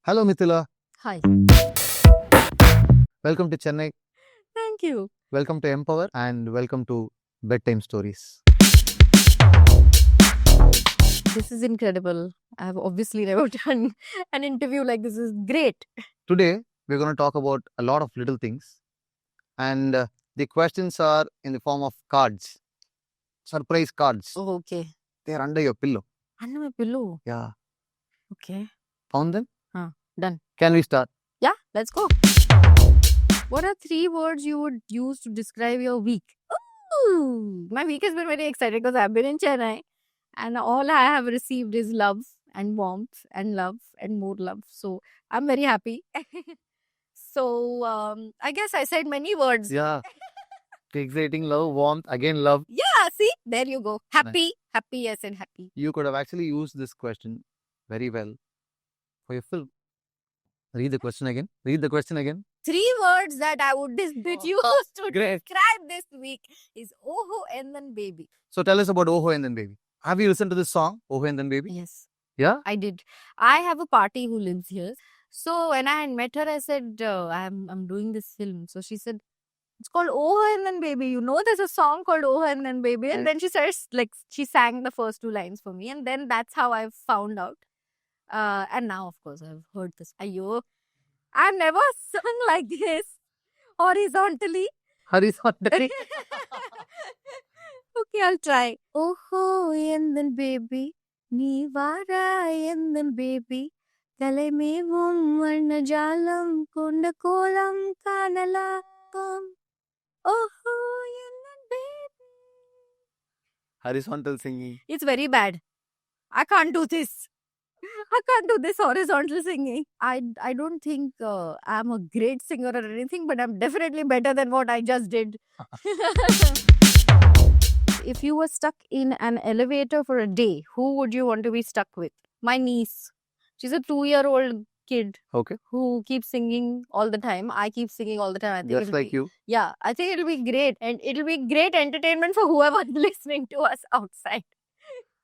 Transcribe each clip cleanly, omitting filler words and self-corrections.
Hello, Mithila. Hi. Welcome to Chennai. Thank you. Welcome to Empower and welcome to Bedtime Stories. This is incredible. I've obviously never done an interview like this. Is great. Today, we're going to talk about a lot of little things. And the questions are in the form of cards, surprise cards. Oh, okay. They are under your pillow. Under my pillow. Yeah. Okay. Found them? Done. Can we start? Yeah, let's go. What are 3 words you would use to describe your week? Ooh, my week has been very exciting because I've been in Chennai and all I have received is love and warmth and love and more love. So I'm very happy. So I guess I said many words. Yeah. Exciting, love, warmth, again love. Yeah, see, there you go. Happy, happy, yes, and happy. You could have actually used this question very well for your film. Read the question again. Read the question again. 3 words that I would use to Great. describe this week is Oho and then baby. So tell us about Oho and then Baby. Have you listened to this song, Oho and then Baby? Yes, Yeah? I did. I have a party who lives here. So when I had met her, I said, I'm doing this film. So she said, it's called Oho and then baby. You know, there's a song called Oho and then baby. And then she starts, like, she sang the first 2 lines for me. And then that's how I found out. And now, of course, I've heard this. Ayo, I've never sung like this horizontally. Horizontally. Okay, I'll try. Oho, and then baby. Nee vara, and then baby. Tale mevum varna jalam, konda kolam kanala. Oho, and then baby. Horizontal singing. It's very bad. I can't do this. I can't do this horizontal singing. I don't think I'm a great singer or anything, but I'm definitely better than what I just did. If you were stuck in an elevator for a day, who would you want to be stuck with? My niece. She's a 2-year-old kid Okay. who keeps singing all the time. I keep singing all the time. I think Just it'll like be, you. Yeah, I think it'll be great. And it'll be great entertainment for whoever is listening to us outside.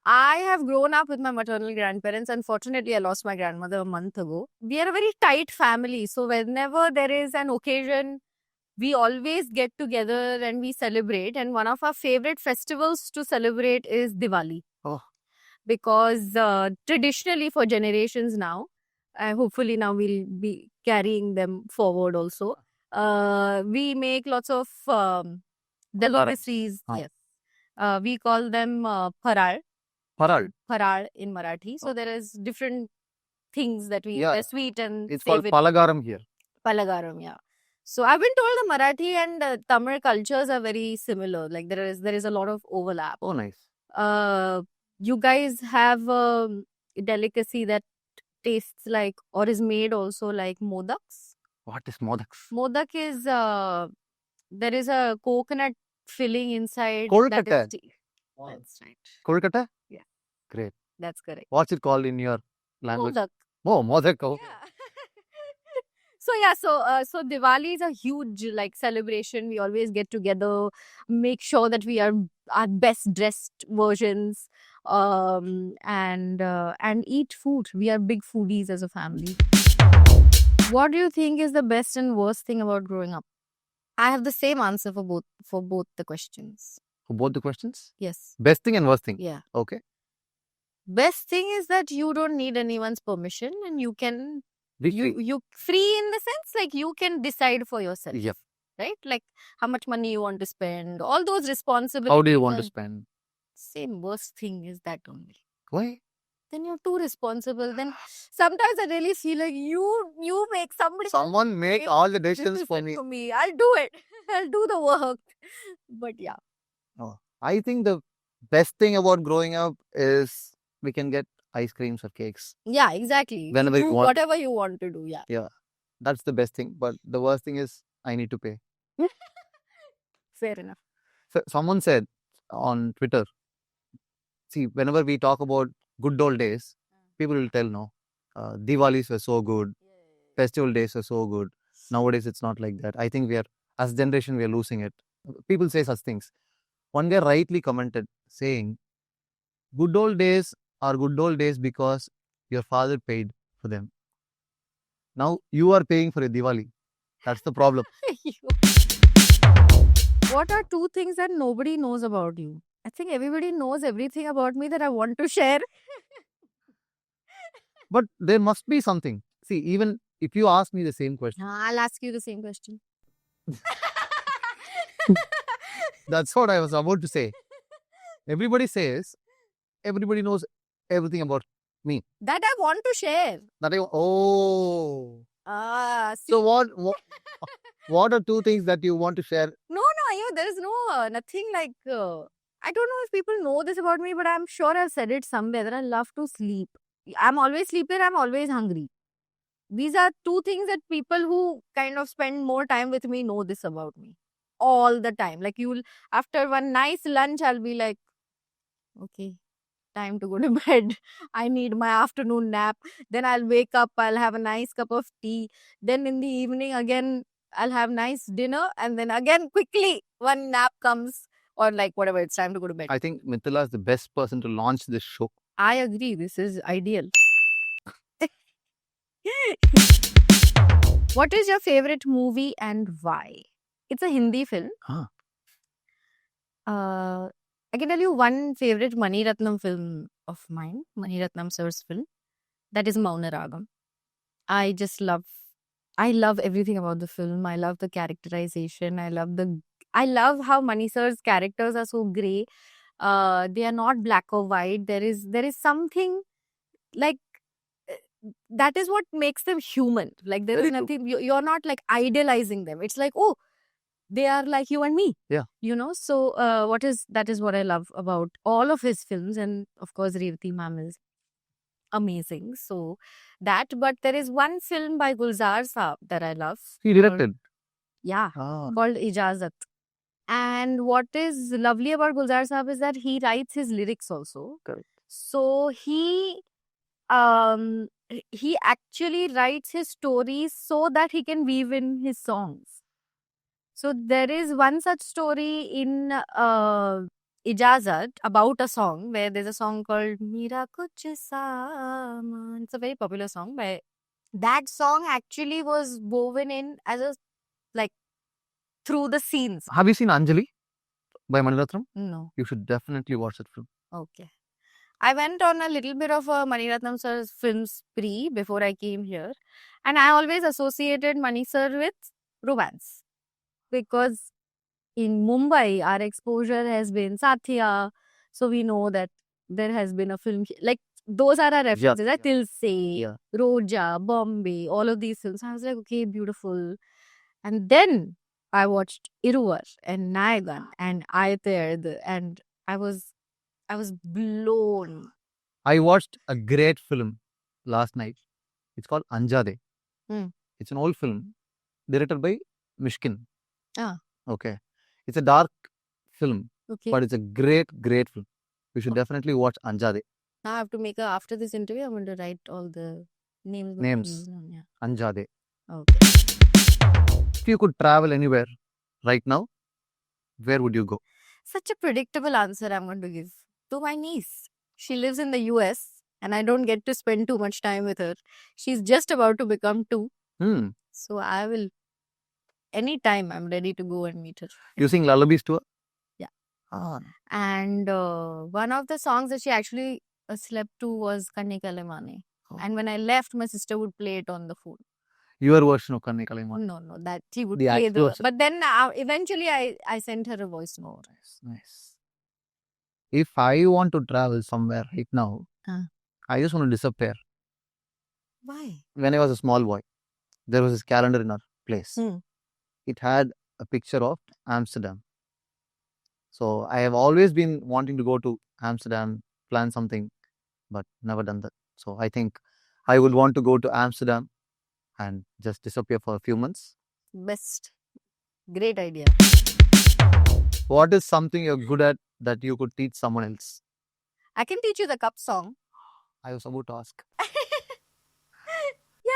I have grown up with my maternal grandparents. Unfortunately, I lost my grandmother a month ago. We are a very tight family. So whenever there is an occasion, we always get together and we celebrate. And one of our favorite festivals to celebrate is Diwali. Oh. Because traditionally for generations now, hopefully now we'll be carrying them forward also. We make lots of delicacies. Oh. Yes. We call them parar. Paral. Parar in Marathi. So there is different things that we Yeah. sweet and It's called savory. Palagaram here. Palagaram, yeah. So I've been told the Marathi and Tamil cultures are very similar. Like there is a lot of overlap. Oh, nice. You guys have a delicacy that tastes like or is made also like modaks. What is Modaks? Modak is there is a coconut filling inside. Kolkata. That is that's right. Kolkata? Yeah. Great. That's correct. What's it called in your language? Modak. Oh, Modak. Oh. Yeah. So Diwali is a huge like celebration. We always get together, make sure that we are our best dressed versions, and eat food. We are big foodies as a family. What do you think is the best and worst thing about growing up? I have the same answer for both the questions. For both the questions? Yes. Best thing and worst thing. Yeah. Okay. Best thing is that you don't need anyone's permission and you can you free in the sense like you can decide for yourself. Yep. Right? Like how much money you want to spend, all those responsibilities. How do you want to spend? Same worst thing is that only. Why? Then you're too responsible. Then sometimes I really feel like you make somebody Someone make all the decisions for me. to me. I'll do it. I'll do the work. But yeah. Oh, I think the best thing about growing up is we can get ice creams or cakes. Yeah, exactly. Whenever you Do want. whatever you want to do. Yeah. That's the best thing. But the worst thing is I need to pay. Fair enough. So someone said on Twitter, see, whenever we talk about good old days, people will tell, no, Diwalis were so good, festival days were so good. Nowadays, it's not like that. I think as a generation, we are losing it. People say such things. One guy rightly commented saying, good old days are good old days because your father paid for them. Now you are paying for a Diwali. That's the problem. What are two things that nobody knows about you? I think everybody knows everything about me that I want to share. But there must be something. See, even if you ask me the same question, I'll ask you the same question. that's what I was about to say. Everybody says, everybody knows everything about That I want to share. that. Oh, See, so what are two things that you want to share? no, there is no nothing like. I don't know if people know this about me, but I'm sure I've said it somewhere that I love to sleep. I'm always sleeping. I'm always hungry. These are two things that people who kind of spend more time with me know this about me all the time. Like you'll after one nice lunch, I'll be like, okay, time to go to bed. I need my afternoon nap. Then I'll wake up. I'll have a nice cup of tea. Then in the evening again, I'll have nice dinner, and then again quickly one nap comes or like whatever. It's time to go to bed. I think Mithila is the best person to launch this show. I agree. This is ideal. What is your favorite movie and why? It's a Hindi film. Huh. I can tell you one favorite Mani Ratnam film of mine, Mani Ratnam sir's film. That is Mauna Ragam. I love everything about the film. I love the characterization. I love how Mani sir's characters are so grey. They are not black or white. There is something like that is what makes them human. Like there is Very true. nothing. You're not like idealizing them. It's like, oh, they are like you and me. Yeah. So that is what I love about all of his films, and of course Revati ma'am is amazing. So but there is one film by Gulzar Saab that I love. He directed. Yeah, Ah, called Ijazat. And what is lovely about Gulzar Saab is that he writes his lyrics also. Correct. So he actually writes his stories so that he can weave in his songs. So there is one such story in Ijazat about a song where there's a song called Mera Kuch Saaman. It's a very popular song. But that song actually was woven in as a like through the scenes. have you seen Anjali by Mani Ratnam? No. You should definitely watch that film. Okay. I went on a little bit of a Mani Ratnam sir's film spree before I came here. And I always associated Mani sir with romance. Because in Mumbai, our exposure has been Satya. So we know that there has been a film. Like, those are our references. Yeah. Tilse, Yeah. Roja, Bombay, all of these films. I was like, okay, beautiful. And then I watched Iruvar and Nayagan and Ayathed, and I was blown. I watched a great film last night. It's called Anjade. Hmm. It's an old film directed by Mishkin. Ah. Okay. It's a dark film, Okay. but it's a great film. You should definitely watch Anjade. Now I have to make after this interview, I'm going to write all the names. Names. Yeah. Anjade. Okay. If you could travel anywhere right now, where would you go? Such a predictable answer I'm going to give. To my niece. She lives in the US and I don't get to spend too much time with her. She's just about to become 2. So I will, anytime I'm ready to go and meet her. You sing lullabies to her? Yeah. Ah. And one of the songs that she actually slept to was Kanne Kale Mane. Oh. And when I left, my sister would play it on the phone. Your version of Kanne Kale Mane? No, that she would The play actual the. version. But then eventually I sent her a voice note. Nice. If I want to travel somewhere right now, I just want to disappear. Why? When I was a small boy, there was this calendar in our place. It had a picture of Amsterdam. So I have always been wanting to go to Amsterdam, plan something, but never done that. So I think I would want to go to Amsterdam and just disappear for a few months. Best. Great idea. What is something you're good at that you could teach someone else? I can teach you the cup song. I was about to ask.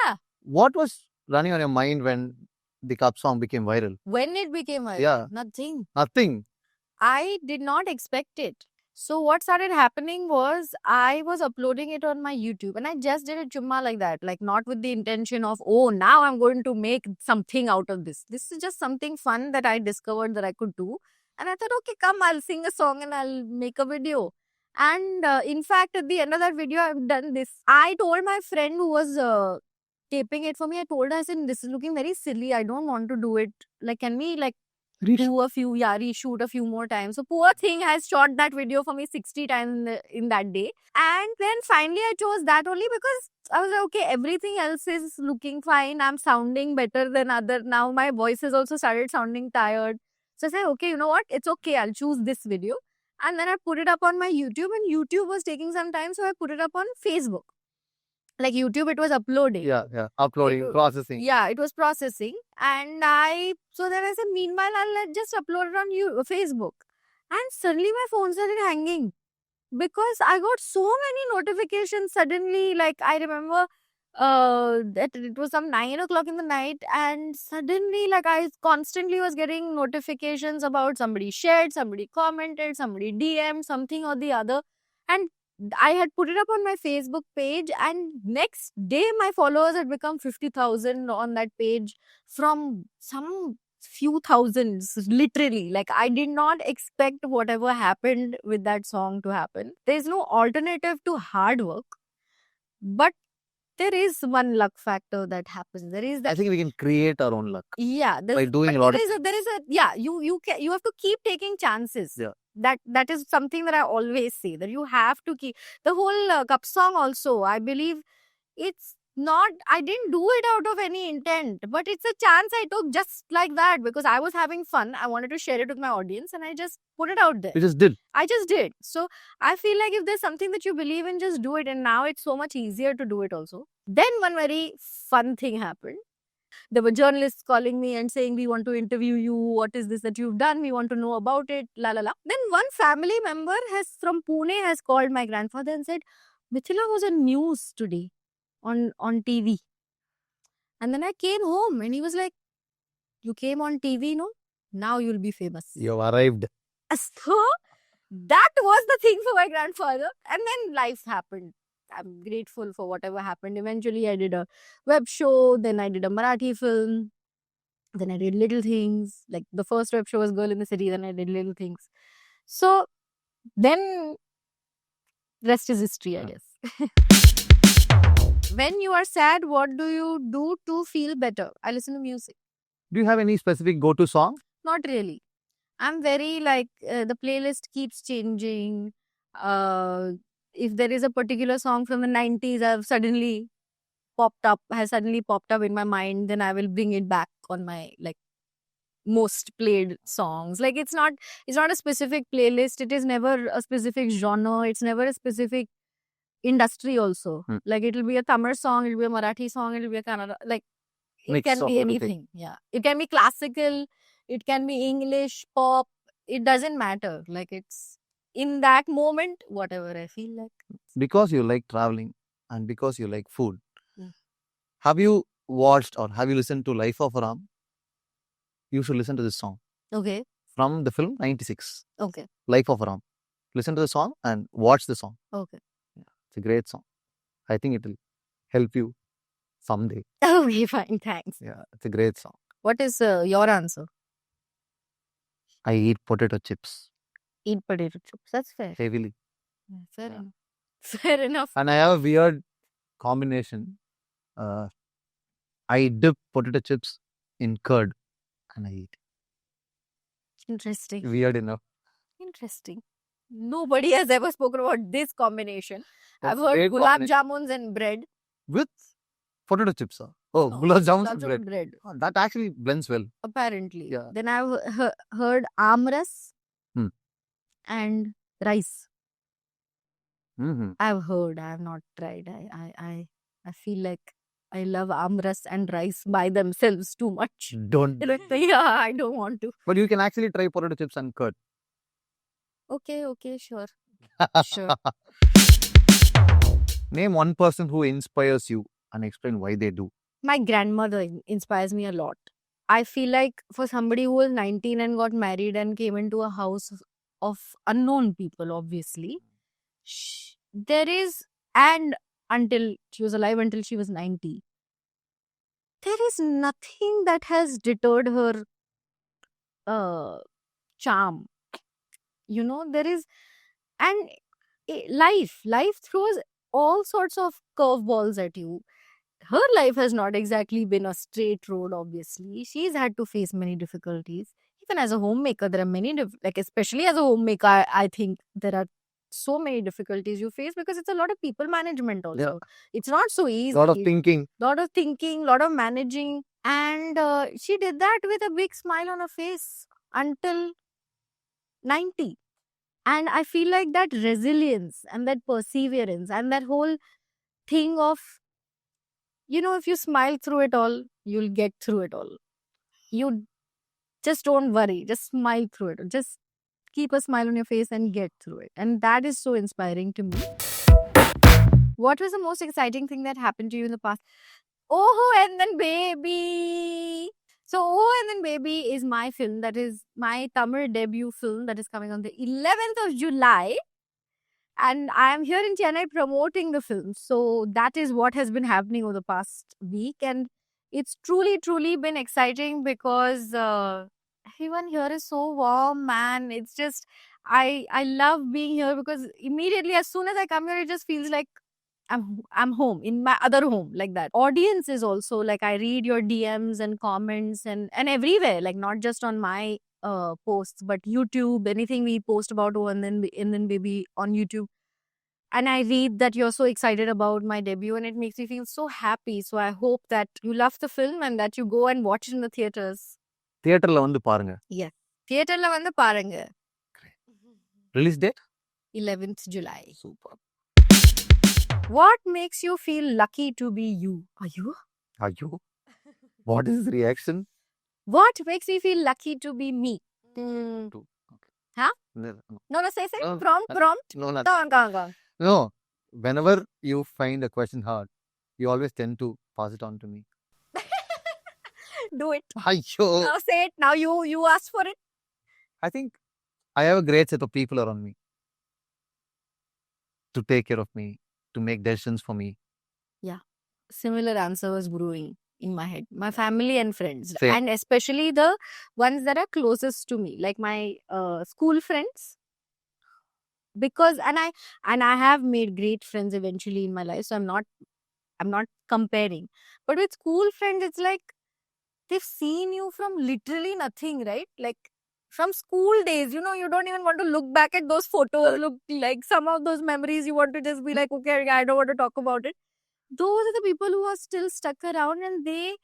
Yeah. What was running on your mind when the cup song became viral? When it became viral? Yeah. Nothing. Nothing. I did not expect it. So what started happening was I was uploading it on my YouTube, and I just did it chumma like that, like not with the intention of, oh, now I'm going to make something out of this. This is just something fun that I discovered that I could do. And I thought, okay, come, I'll sing a song and I'll make a video. And in fact, at the end of that video, I've done this. I told my friend who was taping it for me, I told her, I said, this is looking very silly. I don't want to do it. Like, can we like do a few, reshoot a few more times. So poor thing has shot that video for me 60 times in that day. And then finally I chose that only because I was like, okay, everything else is looking fine. I'm sounding better than other. Now my voice has also started sounding tired. So I said, okay, you know what? It's okay. I'll choose this video. And then I put it up on my YouTube, and YouTube was taking some time. So I put it up on Facebook. Like YouTube, it was uploading. Yeah. Uploading, processing. Yeah, it was processing. And so then I said, meanwhile, I'll just upload it on Facebook. And suddenly my phone started hanging because I got so many notifications suddenly. Like I remember that it was some 9 o'clock in the night, and suddenly like I constantly was getting notifications about somebody shared, somebody commented, somebody DM'd, something or the other. And I had put it up on my Facebook page, and next day my followers had become 50,000 on that page from some few thousands, literally. Like I did not expect whatever happened with that song to happen. There's no alternative to hard work, but there is one luck factor that happens. There is that. I think we can create our own luck. Yeah, by doing a lot of. You have to keep taking chances. Yeah. That is something that I always say, that you have to keep. The whole Cup song also, I believe it's not, I didn't do it out of any intent, but it's a chance I took just like that because I was having fun. I wanted to share it with my audience, and I just put it out there. You just did. I just did. So I feel like if there's something that you believe in, just do it. And now it's so much easier to do it also. Then one very fun thing happened. There were journalists calling me and saying, we want to interview you. What is this that you've done? We want to know about it. La la la. Then one family member from Pune has called my grandfather and said, Mithila was on news today on TV. And then I came home and he was like, you came on TV, no? Now you'll be famous. You've arrived. So that was the thing for my grandfather. And then life happened. I'm grateful for whatever happened. Eventually, I did a web show. Then I did a Marathi film. Then I did Little Things. Like the first web show was Girl in the City. Then I did Little Things. So then rest is history, I guess. When you are sad, what do you do to feel better? I listen to music. Do you have any specific go-to song? Not really. I'm very like, the playlist keeps changing. If there is a particular song from the 90s has suddenly popped up in my mind, then I will bring it back on my like most played songs. Like it's not a specific playlist. It is never a specific genre. It's never a specific industry also. Like it'll be a Tamil song, it'll be a Marathi song, it'll be a Kannada. Like it Mix can of be everything. anything. Yeah. It can be classical, it can be English, pop. It doesn't matter. Like it's in that moment, whatever I feel like. Because you like traveling and because you like food. Mm. Have you watched or have you listened to Life of Ram? You should listen to this song. Okay. From the film 96. Okay. Life of Ram. Listen to the song and watch the song. Okay. It's a great song. I think it will help you someday. Okay, fine. Thanks. Yeah, it's a great song. What is your answer? I eat potato chips Eat potato chips. That's fair. heavily. Yeah, fair Yeah. enough. Fair enough. And I have a weird combination. I dip potato chips in curd and I eat. Interesting. Weird enough. Interesting. Nobody has ever spoken about this combination. That's I've heard great gulab combination. jamuns and bread. With potato chips. Sir. Oh, No, gulab jamun gulab and jamun bread. bread. Oh, that actually blends well. Apparently. Yeah. Then I've heard amras Hmm. and rice. Mm-hmm. I've heard. I have not tried. I feel like I love amras and rice by themselves too much. Don't. Yeah, I don't want to. But you can actually try potato chips and curd. Okay, sure. Sure. Name one person who inspires you and explain why they do. My grandmother inspires me a lot. I feel like for somebody who was 19 and got married and came into a house of unknown people, obviously. There is, and until she was alive, until she was 90, there is nothing that has deterred her charm. You know, there is, and life throws all sorts of curveballs at you. Her life has not exactly been a straight road, obviously. She's had to face many difficulties. Even as a homemaker, there are many, like, especially as a homemaker, I think there are so many difficulties you face because it's a lot of people management also. Yeah. It's not so easy. Lot of thinking. Lot of thinking, lot of managing. And she did that with a big smile on her face until 90. And I feel like that resilience and that perseverance and that whole thing of, you know, if you smile through it all, you'll get through it all. You just don't worry, just smile through it. Just keep a smile on your face and get through it. And that is so inspiring to me. What was the most exciting thing that happened to you in the past? Oh, and then baby. So, Oh, and then baby is my film. That is my Tamil debut film that is coming on the 11th of July. And I am here in Chennai promoting the film. So that is what has been happening over the past week. And it's truly been exciting because everyone here is so warm, man. It's just, I love being here because immediately as soon as I come here, it just feels like I'm home, in my other home, like that. Audience is also like, I read your DMs and comments and everywhere, like not just on my posts, but YouTube, anything we post about Oh and then baby on YouTube. And I read that you're so excited about my debut and it makes me feel so happy. So I hope that you love the film and that you go and watch it in the theaters. தியேட்டர்ல வந்து பாருங்க. Yeah. Theaterல வந்து பாருங்க. Release date? 11th July. Super. What makes you feel lucky to be you? Are you? Are you? What is his reaction? What makes me feel lucky to be me? Okay. Huh? No, No, say. No, Prompt. no, not. Go on. No. Whenever you find a question hard, you always tend to pass it on to me. Do it. Ayyo. Now say it. Now you ask for it. I think I have a great set of people around me to take care of me, to make decisions for me. Similar answer was brewing in my head. My family and friends. Same. And especially the ones that are closest to me, like my school friends. Because and I have made great friends eventually in my life, so I'm not comparing. But with school friends, it's like they've seen you from literally nothing, right? Like from school days, you know, you don't even want to look back at those photos. Look, like some of those memories, you want to just be like, okay, I don't want to talk about it. Those are the people who are still stuck around, and they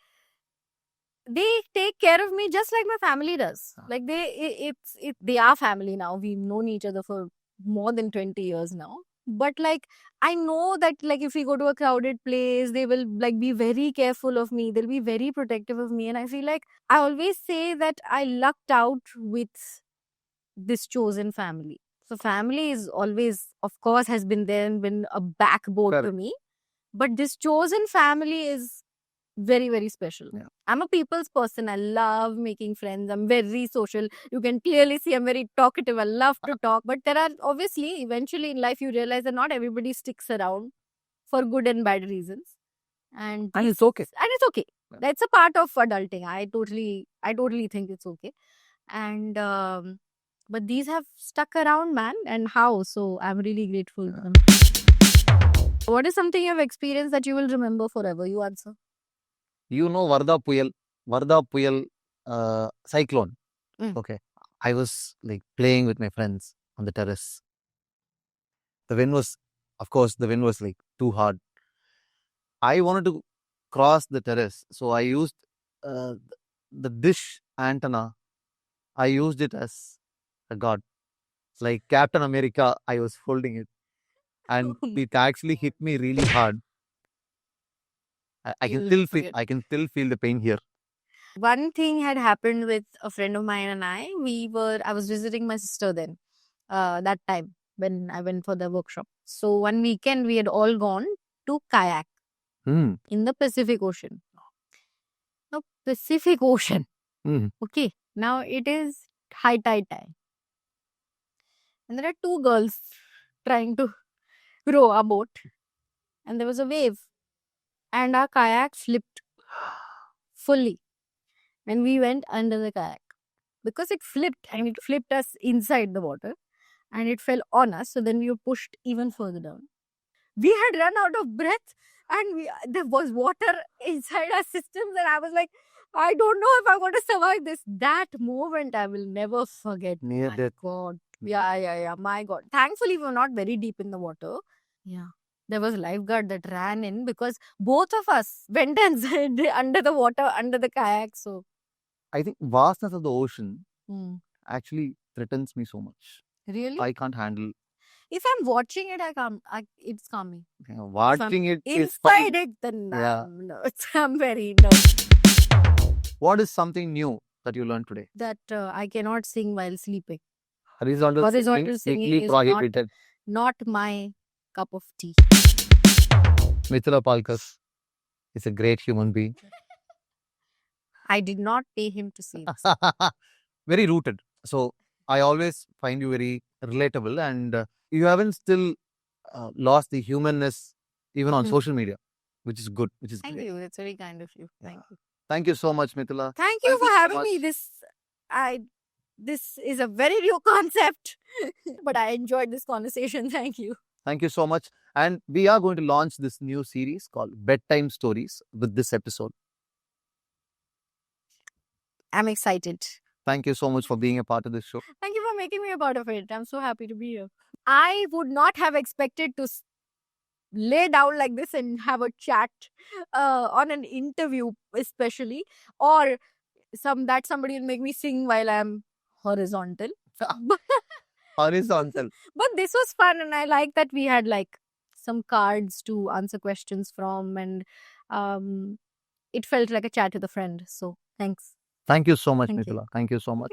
take care of me just like my family does. Like they are family now. We've known each other for more than 20 years now. But like, I know that like if we go to a crowded place, they will like be very careful of me. They'll be very protective of me. And I feel like I always say that I lucked out with this chosen family. So family is always, of course, has been there and been a backbone to Correct. me. But this chosen family is very special. Yeah. I'm a people's person. I love making friends. I'm very social. You can clearly see I'm very talkative. I love to talk. But there are obviously, eventually in life, you realize that not everybody sticks around for good and bad reasons. And it's okay. it's okay. Yeah. That's a part of adulting. I totally think it's okay. And but these have stuck around, man. And how? So I'm really grateful to them. What is something you've experienced that you will remember forever? You answer. You know Varda Puyal cyclone. Mm. Okay. I was like playing with my friends on the terrace. The wind was like too hard. I wanted to cross the terrace. So I used the dish antenna. I used it as a god. Like Captain America, I was holding it. And Oh my it actually hit me really hard. I can You'll still forget. I can still feel the pain here. One thing had happened with a friend of mine and I was visiting my sister then, that time when I went for the workshop. So one weekend we had all gone to kayak Hmm. in the Pacific Ocean. Now, Pacific Ocean. Hmm. Okay. Now it is high tide time. and there are two girls trying to row a boat, and there was a wave, and our kayak flipped fully, and we went under the kayak because it flipped, and it flipped us inside the water, and it fell on us. So then we were pushed even further down. We had run out of breath, and there was water inside our systems, and I was like, I don't know if I'm going to survive this. That moment I will never forget. Near My death. God. Yeah. My God. Thankfully, we were not very deep in the water. Yeah. There was a lifeguard that ran in because both of us went and under the water, under the kayak. So, I think vastness of the ocean hmm. actually threatens me so much. Really? I can't handle If I'm watching it, it's calming. watching it. Is fine. Inside it, then Yeah. no, I'm very no. What is something new that you learned today? That I cannot sing while sleeping. Horizontal Horizontal singing singing strictly is not- prohibited. Not my cup of tea. Mithila Palkas is a great human being. I did not pay him to say this. Very rooted. So I always find you very relatable, and you haven't still lost the humanness even on Hmm. social media, which is good. Which is Thank great. you. That's very kind of you. Thank you. Thank you so much, Mithila. Thank you Thank for you so having me. much. This is a very new concept, but I enjoyed this conversation. Thank you. Thank you so much. And we are going to launch this new series called Bedtime Stories with this episode. I'm excited. Thank you so much for being a part of this show. Thank you for making me a part of it. I'm so happy to be here. I would not have expected to lay down like this and have a chat on an interview, especially, or somebody will make me sing while I'm horizontal. Horizontal. But this was fun, and I like that we had like some cards to answer questions from, and it felt like a chat with a friend. So thanks. Thank you so much, Thank you. Mithila. Thank you so much.